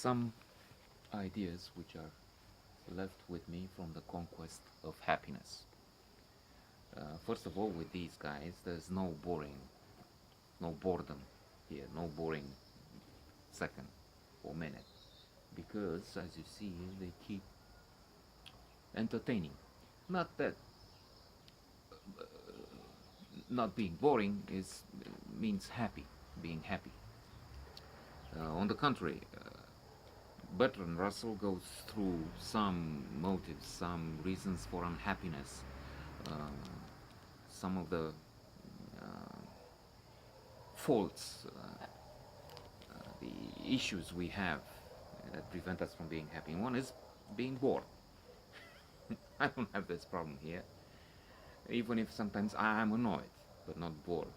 some ideas which are left with me from the conquest of happiness. First of all, with these guys, there's no boring, no boredom here, no boring second or minute, because as you see, they keep entertaining. Not that not being boring is means happy, being happy. On the contrary, Bertrand Russell goes through some motives, some reasons for unhappiness, uh, some of the faults, the issues we have that prevent us from being happy. One is being bored. I don't have this problem here, even if sometimes I am annoyed, but not bored.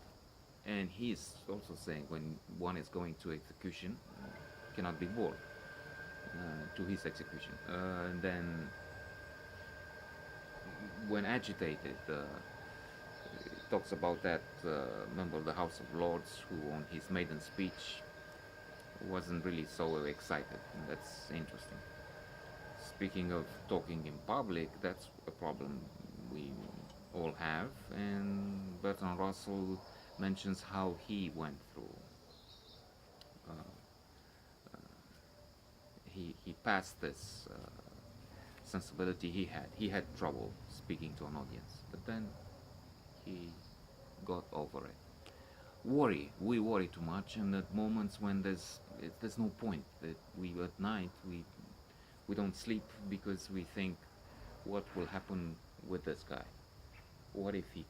And he's also saying when one is going to execution, cannot be bored to his execution. And then when agitated, talks about that member of the House of Lords who on his maiden speech wasn't really so excited. And that's interesting. Speaking of talking in public, that's a problem we all have, and Bertrand Russell mentions how he went through. He passed this sensibility he had. He had trouble speaking to an audience, but then he got over it. We worry too much, and at moments when there's no point that we at night we don't sleep because we think, what will happen with this guy? What if he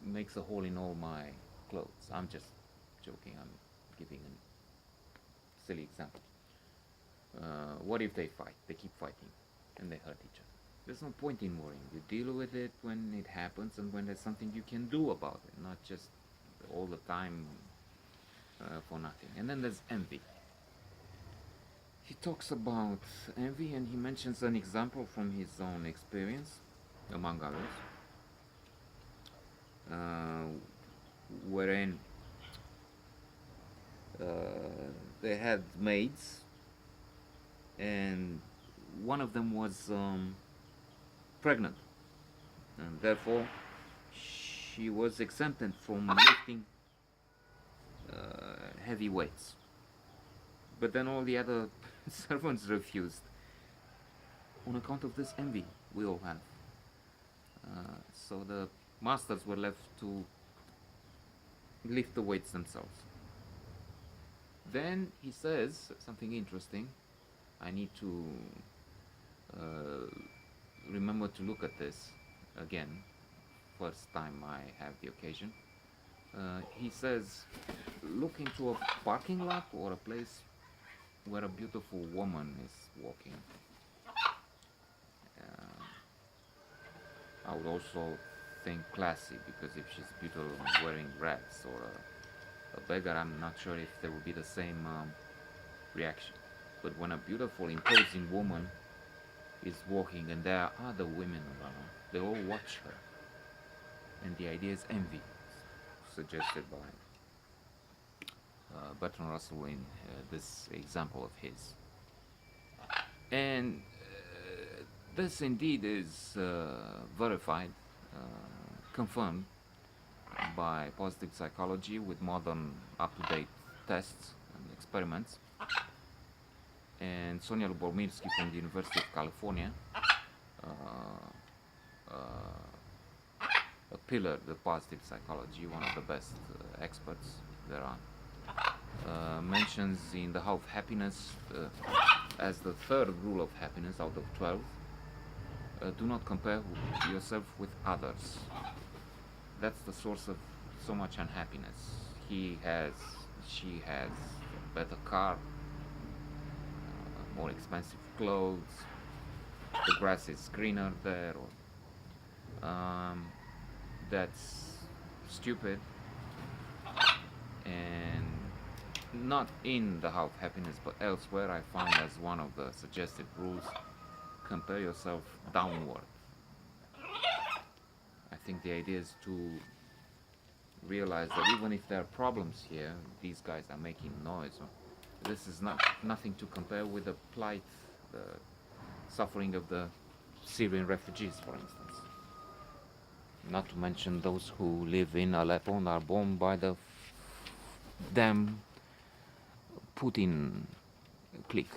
makes a hole in all my clothes? I'm just joking. I'm giving a silly example. What if they fight? They keep fighting and they hurt each other. There's no point in worrying. You deal with it when it happens and when there's something you can do about it, not just all the time for nothing. And then there's envy. He talks about envy and he mentions an example from his own experience, among others, wherein they had maids, and one of them was pregnant, and therefore she was exempted from lifting heavy weights. But then all the other servants refused on account of this envy we all have. So the masters were left to lift the weights themselves. Then he says something interesting. I need to remember to look at this again, first time I have the occasion. He says, look into a parking lot or a place where a beautiful woman is walking. I would also think classy, because if she's beautiful and wearing rags, or a beggar, I'm not sure if there would be the same reaction. But when a beautiful, imposing woman is walking and there are other women around, they all watch her. And the idea is envy, suggested by Bertrand Russell in this example of his. And this indeed is verified, confirmed by positive psychology with modern up-to-date tests and experiments. And Sonia Lubomirsky from the University of California, a pillar of positive psychology, one of the best experts there are, mentions in The How of Happiness as the third rule of happiness out of 12, do not compare yourself with others. That's the source of so much unhappiness. She has a better car, more expensive clothes, the grass is greener there, or that's stupid. And not in The How of Happiness, but elsewhere, I found as one of the suggested rules, compare yourself downward. I think the idea is to realize that even if there are problems here, these guys are making noise, this is nothing to compare with the plight, the suffering of the Syrian refugees, for instance. Not to mention those who live in Aleppo and are bombed by the damn Putin clique.